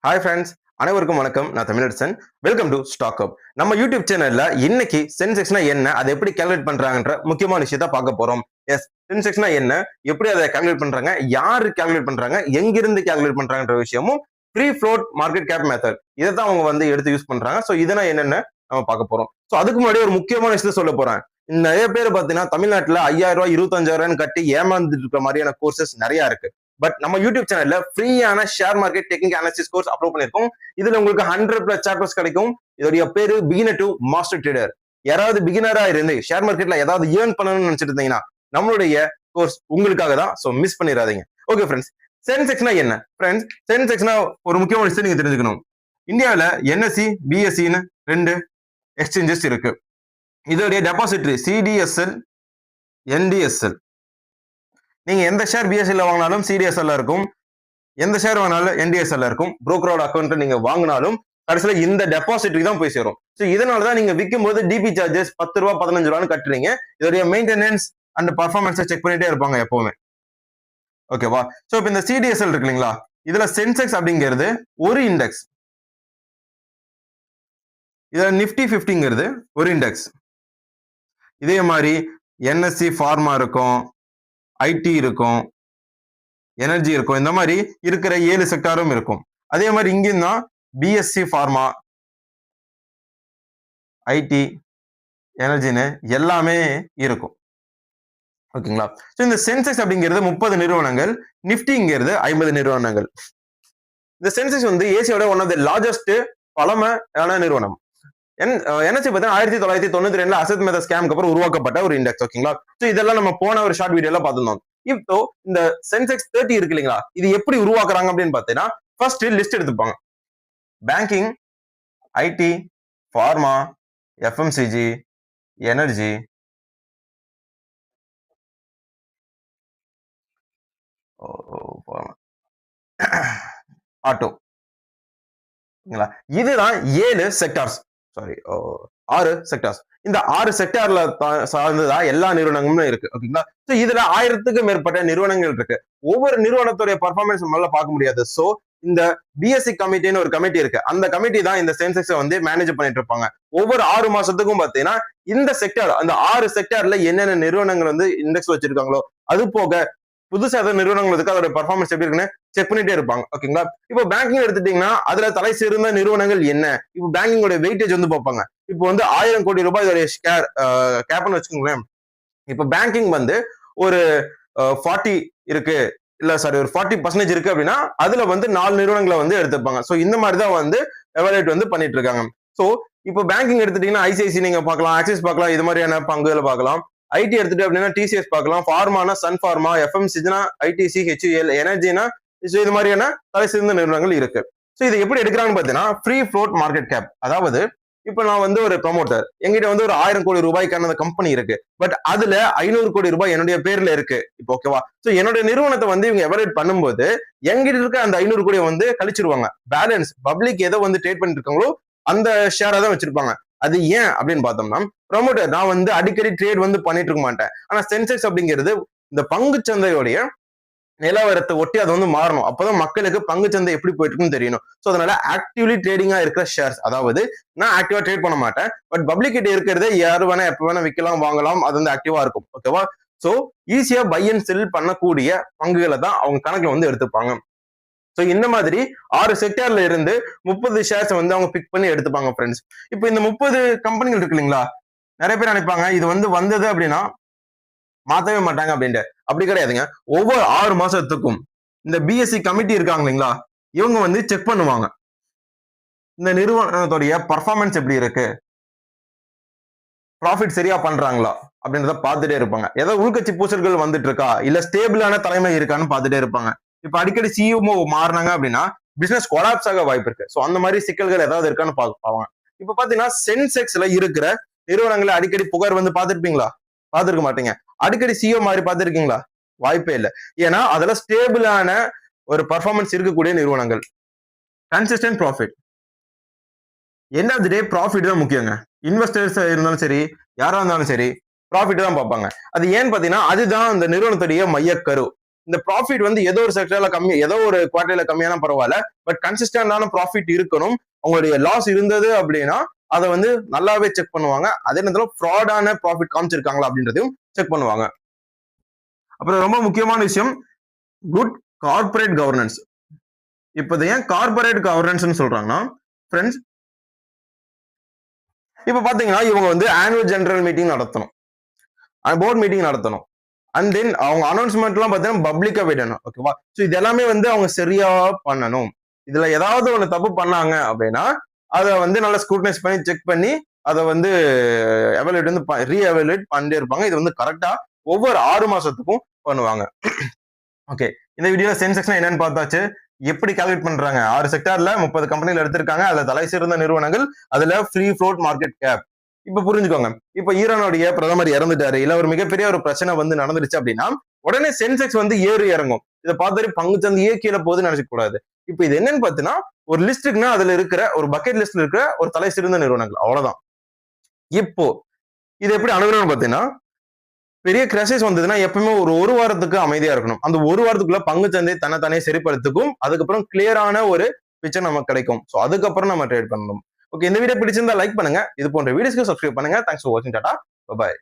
Hi friends, அனைவருக்கும் வணக்கம். நான் தமிழரசன். வெல்கம் டு ஸ்டாக் அப். நம்ம யூடியூப் சேனல்ல இன்னைக்கு சென்செக்ஸ்னா என்ன, அதை எப்படி கால்குலேட் பண்றாங்கன்ற முக்கியமான விஷயத்த பார்க்க போறோம். எஸ், சென்செக்ஸ்னா என்ன, எப்படி அதை கால்குலேட் பண்றாங்க, யாரு கால்குலேட் பண்றாங்க, எங்கிருந்து கால்குலேட் பண்றாங்கன்ற விஷயமும் free float market cap method இதை தான் அவங்க வந்து எடுத்து யூஸ் பண்றாங்க. ஸோ இதெல்லாம் என்னென்ன நம்ம பார்க்க போறோம். ஸோ அதுக்கு முன்னாடி ஒரு முக்கியமான விஷயத்த சொல்ல போறேன். நிறைய பேர் பார்த்தீங்கன்னா தமிழ்நாட்டில் 5,000 25,000 கட்டி ஏமாந்துட்டு இருக்கிற மாதிரியான கோர்சஸ் நிறைய இருக்கு. பட் நம்ம யூடியூப் சேனல்ல ஃப்ரீயான share market technique analysis course upload பண்ணிருக்கோம். இதுல உங்களுக்கு 100+ சாப்டர்ஸ் கிடைக்கும். இதோடைய பேரு பிகினர் டு மாஸ்டர் ட்ரேடர். யாராவது பிகினரா இருந்து ஷேர் மார்க்கெட்ல ஏதாவது ஏர்ன் பண்ணணும்னு நினைச்சிட்டு இருந்தீங்கன்னா நம்மளுடைய கோர்ஸ் உங்களுக்காக தான். சோ மிஸ் பண்ணிடாதீங்க. ஓகே ஃப்ரெண்ட்ஸ், சென்செக்ஸ்னா என்ன? ஃப்ரெண்ட்ஸ், சென்செக்ஸ்னா ஒரு முக்கியமான விஷயம் நீங்க தெரிஞ்சுக்கணும். இந்தியாவில என்எஸ்சி பிஎஸ்சின்னு 2 எக்ஸ்சேஞ்சஸ் இருக்கு. இதோடைய டெபாசிட்டரி சிடிஎஸ்எல் என்டிஎஸ்எல். நீங்க எந்த ஷேர் பிஎஸ்சில வாங்கினாலும் சிடிஎஸ்எல் இருக்கும், எந்த ஷேர் வாங்கினாலும் என்டிஎஸ்எல் இருக்கும். புரோக்கரோட அக்கௌண்ட் நீங்க வாங்கினாலும் கடைசியில இந்த டெபாசிட்டரி தான் போய் சேரும். ஸோ இதனாலதான் நீங்க விற்கும் போது டிபி சார்ஜஸ் 10 ரூபா 15 ரூபான்னு கட்டுறீங்க. இதோடைய மெயின்டெனன்ஸ் அண்ட் பர்ஃபார்மன்ஸை செக் பண்ணிட்டே இருப்பாங்க எப்பவுமே. ஓகேவா? ஸோ இப்போ இந்த சிடிஎஸ்எல் இருக்கு இல்லைங்களா, இதுல சென்செக்ஸ் அப்படிங்கிறது ஒரு இண்டெக்ஸ், இதுல நிப்டி 50ங்கிறது ஒரு இண்டெக்ஸ். இதே மாதிரி என்எஸ்சி ஃபார்மா இருக்கும், ஐடி இருக்கும், எனர்ஜி இருக்கும். இந்த மாதிரி இருக்கிற 7 செக்டாரும் இருக்கும். அதே மாதிரி இங்கேயும் தான் பிஎஸ்சி ஃபார்மா, ஐடி, எனர்ஜின்னு எல்லாமே இருக்கும். ஓகேங்களா? ஸோ இந்த சென்செக்ஸ் அப்படிங்கிறது 30 நிறுவனங்கள், நிப்டிங்கிறது 50 நிறுவனங்கள். இந்த சென்செக்ஸ் வந்து ஏசியோட ஒன் ஆஃப் த லார்ஜஸ்ட் பழமையான நிறுவனம். என்எஸ்சி பார்த்தீங்கன்னா 1992 அசத் மெத்தட் ஸ்கேம்க்கு அப்புறம் உருவாக்கப்பட்ட ஒரு இண்டெக்ஸ். ஓகேங்களா? ஸோ இதெல்லாம் நம்ம போன ஒரு ஷார்ட் வீடியோல பார்த்துருந்தோம். இப்போ இந்த சென்செக்ஸ் 30 இருக்கு இல்லைங்களா, இது எப்படி உருவாக்குறாங்க அப்படின்னு பார்த்தீங்கன்னா ஃபர்ஸ்ட் லிஸ்ட் எடுத்துப்பாங்க. Banking, IT, pharma, FMCG, energy, auto. இதுதான் 7 செக்டார்ஸ், சாரி 6 செக்டார்ஸ். இந்த 6 செக்டார்ல சார்ந்துதான் எல்லா நிறுவனங்களும் இருக்கு. ஓகேங்களா? சோ இதுல 1000க்கும் மேற்பட்ட நிறுவனங்கள் இருக்கு. ஒவ்வொரு நிறுவனத்துடைய பர்ஃபார்மன்ஸ் நம்மளால பார்க்க முடியாது. சோ இந்த பிஎஸ்சி கமிட்டின்னு ஒரு கமிட்டி இருக்கு. அந்த கமிட்டி தான் இந்த சென்செக்ஸை வந்து மேனேஜ் பண்ணிட்டு இருப்பாங்க. ஒவ்வொரு 6 மாசத்துக்கும் பாத்தீங்கன்னா இந்த செக்டார், அந்த 6 செக்டார்ல என்னென்ன நிறுவனங்கள் வந்து இண்டெக்ஸ் வச்சிருக்காங்களோ அது போக புதுசா ஏதாவது நிறுவனங்கள் இருக்கு, அதோட பர்ஃபார்மன்ஸ் எப்படி இருக்குன்னு செக் பண்ணிட்டே இருப்பாங்க. ஓகேங்களா? இப்போ பேங்கிங் எடுத்துட்டீங்கன்னா அதுல தலை சிறந்த நிறுவனங்கள் என்ன, இப்போ பேங்கிங்கோட வெயிட்டேஜ் வந்து பார்ப்பாங்க. இப்போ வந்து 1000 கோடி ரூபாய் இதோட கேப்னு வச்சுக்கோங்களேன். இப்போ பேங்கிங் வந்து ஒரு 40 இருக்கு, இல்ல சாரி ஒரு 40% இருக்கு அப்படின்னா அதுல வந்து 4 நிறுவனங்களை வந்து எடுத்துப்பாங்க. சோ இந்த மாதிரி தான் வந்து எவாலுவேட் வந்து பண்ணிட்டு இருக்காங்க. சோ இப்போ பேங்கிங் எடுத்துட்டீங்கன்னா ஐசிஐசி நீங்க பார்க்கலாம், ஆக்சிஸ் பார்க்கலாம், இது மாதிரியான பங்குகளை பார்க்கலாம். ஐடி எடுத்துட்டு அப்படின்னா டிசிஎஸ் பார்க்கலாம், ஃபார்மானா சன் ஃபார்மா, எஃப்எம்சினா ஐடிசி, ஹெச்யூஎல், எனர்ஜினா இது மாதிரியான தலை சிறந்த நிறுவனங்கள் இருக்கு. சோ இதை எப்படி எடுக்கிறாங்கன்னு பாத்தீங்கன்னா ஃப்ரீ ஃப்ளோட் மார்க்கெட் கேப். அதாவது இப்ப நான் வந்து ஒரு ப்ரமோட்டர், எங்கிட்ட வந்து ஒரு 1000 கோடி ரூபாய்க்கான கம்பெனி இருக்கு. பட் அதுல 500 கோடி ரூபாய் என்னுடைய பேர்ல இருக்கு. இப்போ ஓகேவா? சோ என்னுடைய நிறுவனத்தை வந்து இவங்க எவரேட் பண்ணும்போது எங்கிட்ட இருக்க அந்த 500 கோடியை வந்து கழிச்சிருவாங்க. பேலன்ஸ் பப்ளிக் எதை வந்து ட்ரேட் பண்ணிட்டு இருக்காங்களோ அந்த ஷேரை தான் வச்சிருப்பாங்க. அது ஏன் அப்படின்னு பார்த்தோம்னா, ப்ரமோட்டர் நான் வந்து அடிக்கடி ட்ரேட் வந்து பண்ணிட்டு இருக்க மாட்டேன். ஆனா சென்செக்ஸ் அப்படிங்கிறது இந்த பங்கு சந்தையோடைய நிலவரத்தை ஒட்டி அது வந்து மாறணும். அப்பதான் மக்களுக்கு பங்கு சந்தை எப்படி போயிட்டு இருக்குன்னு தெரியணும். சோ அதனால ஆக்டிவ்லி ட்ரேடிங்கா இருக்கிற ஷேர்ஸ், அதாவது நான் ஆக்டிவா ட்ரேட் பண்ண மாட்டேன், பட் பப்ளிக் கிட்ட இருக்கிறதே யாரு வேணா எப்ப வேணா விற்கலாம், வாங்கலாம், அது வந்து ஆக்டிவா இருக்கும். ஓகேவா? சோ ஈஸியா பை அண்ட் செல் பண்ணக்கூடிய பங்குகளை தான் அவங்க கணக்குல வந்து எடுத்துப்பாங்க. சோ இந்த மாதிரி 6 செக்டார்ல இருந்து 30 ஷேர்ஸ் வந்து அவங்க பிக் பண்ணி எடுத்துப்பாங்க ஃப்ரெண்ட்ஸ். இப்போ இந்த 30 கம்பெனிகள் இருக்கு இல்லைங்களா, நிறைய பேர் நினைப்பாங்க இது வந்து வந்தது அப்படின்னா மாத்தவே மாட்டாங்க அப்படின்ட்டு. அப்படி கிடையாதுங்க. ஒவ்வொரு 6 மாசத்துக்கும் இந்த பிஎஸ்சி கமிட்டி இருக்காங்க இல்லைங்களா, இவங்க வந்து செக் பண்ணுவாங்க இந்த நிறுவனத்துடைய பர்ஃபார்மன்ஸ் எப்படி இருக்கு, ப்ராஃபிட் சரியா பண்றாங்களா அப்படின்றத பார்த்துட்டே இருப்பாங்க. ஏதோ உள்கட்சி பூசல்கள் வந்துட்டு இருக்கா, இல்ல ஸ்டேபிளான தலைமை இருக்கான்னு பார்த்துட்டே இருப்பாங்க. இப்ப அடிக்கடி சிஇஓ மாறினாங்க அப்படின்னா பிசினஸ் கொலாப்ஸ் ஆக வாய்ப்பு இருக்கு. சோ அந்த மாதிரி சிக்கல்கள் ஏதாவது இருக்கான்னு பார்ப்பாங்க. இப்ப பாத்தீங்கன்னா சென்செக்ஸ்ல இருக்கிற நிறுவனங்களை அடிக்கடி புகார் வந்து பார்த்திருப்பீங்களா? பார்த்திருக்க மாட்டீங்க. அடிக்கடி சிஓ மாதிரி பார்த்திருக்கீங்களா? வாய்ப்பே இல்லை. ஏன்னா அதுல ஸ்டேபிளான ஒரு பர்ஃபார்மன்ஸ் இருக்கக்கூடிய நிறுவனங்கள். Consistent profit, end of the day profit தான் முக்கியங்க. இன்வெஸ்டர்ஸ் இருந்தாலும் சரி, யாரா இருந்தாலும் சரி, ப்ராஃபிட் தான் பார்ப்பாங்க. அது ஏன்னு பாத்தீங்கன்னா அதுதான் இந்த நிறுவனத்துடைய மையக்கரு. இந்த ப்ராஃபிட் வந்து ஏதோ ஒரு செக்டர்ல கம்மி, ஏதோ ஒரு குவார்டர்ல கம்மியான பரவாயில்ல, பட் கன்சிஸ்டன்டான ப்ராஃபிட் இருக்கணும். அவங்களுடைய லாஸ் இருந்தது அப்படின்னா அதை வந்து நல்லாவே செக் பண்ணுவாங்க. அதே நேரத்துல ஃப்ராடான ப்ராஃபிட் காமிச்சிருக்காங்களா அப்படின்றதையும் செக் பண்ணுவாங்க. அப்புறம் ரொம்ப முக்கியமான விஷயம், குட் கார்பரேட் கவர்னன்ஸ். இப்ப ஏன் கார்பரேட் கவர்னன்ஸ் சொல்றாங்கன்னா ஃப்ரெண்ட்ஸ், இப்ப பாத்தீங்கன்னா இவங்க வந்து ஆனுவல் ஜெனரல் மீட்டிங் நடத்தணும், போர்ட் மீட்டிங் நடத்தணும், அண்ட் தென் அவங்க அனௌன்ஸ்மெண்ட் எல்லாம் பாத்தீங்கன்னா பப்ளிக்கா விடணும். ஓகேவா? சோ இது எல்லாமே வந்து அவங்க சரியா பண்ணணும். இதுல ஏதாவது ஒண்ணு தப்பு பண்ணாங்க அப்படின்னா அதை வந்து நல்லா ஸ்க்ரூட்டனைஸ் பண்ணி செக் பண்ணி அதை வந்து எவலுவேட் வந்து ரீஎவலுவேட் பண்ணிட்டே இருப்பாங்க. இது வந்து கரெக்டா ஒவ்வொரு 6 மாசத்துக்கும் பண்ணுவாங்க. ஓகே, இந்த வீடியோல சென்செக்ஸ்னா என்னன்னு பார்த்தாச்சு. எப்படி கால்குலேட் பண்றாங்க? 6 செக்டார்ல 30 கம்பெனில எடுத்திருக்காங்க. அதுல தலை சிறந்த நிறுவனங்கள், அதுல ஃப்ரீ ஃப்ளோட் மார்க்கெட் கேப். இப்ப புரிஞ்சுக்கோங்க, இப்ப ஈரானுடைய பிரதமர் இறந்துட்டாரு, இல்ல ஒரு மிகப்பெரிய ஒரு பிரச்சனை வந்து நடந்துருச்சு அப்படின்னா உடனே சென்செக்ஸ் வந்து ஏறி இறங்கும். இதை பார்த்தாரு பங்குச்சந்தையே கீழே போகுதுன்னு நினைச்சுக்க கூடாது. இப்ப இது என்னன்னு பாத்தீங்கன்னா ஒரு லிஸ்ட் இருக்குன்னா அதுல இருக்கிற ஒரு பக்கெட் லிஸ்ட்ல இருக்கிற ஒரு தலை சிறந்த நிறுவனங்கள், அவ்வளவுதான். இப்போ இது எப்படி அணுகுறோம்னு பாத்தீங்கன்னா, பெரிய கிரைசிஸ் வந்ததுன்னா எப்பவுமே ஒரு வாரத்துக்கு அமைதியா இருக்கணும். அந்த ஒரு வாரத்துக்குள்ள பங்குச்சந்தை தன்னைத்தானே சரிப்படுத்துக்கும். அதுக்கப்புறம் கிளியரான ஒரு பிக்சர் நமக்கு கிடைக்கும். சோ அதுக்கப்புறம் நம்ம ட்ரேட் பண்ணணும். ஓகே, இந்த வீடியோ பிடிச்சிருந்தா லைக் பண்ணுங்க. இது போன்ற வீடியோஸ்க்கு சப்ஸ்கிரைப் பண்ணுங்க. தேங்க்ஸ் ஃபார் வாட்சிங். டாடா, பை.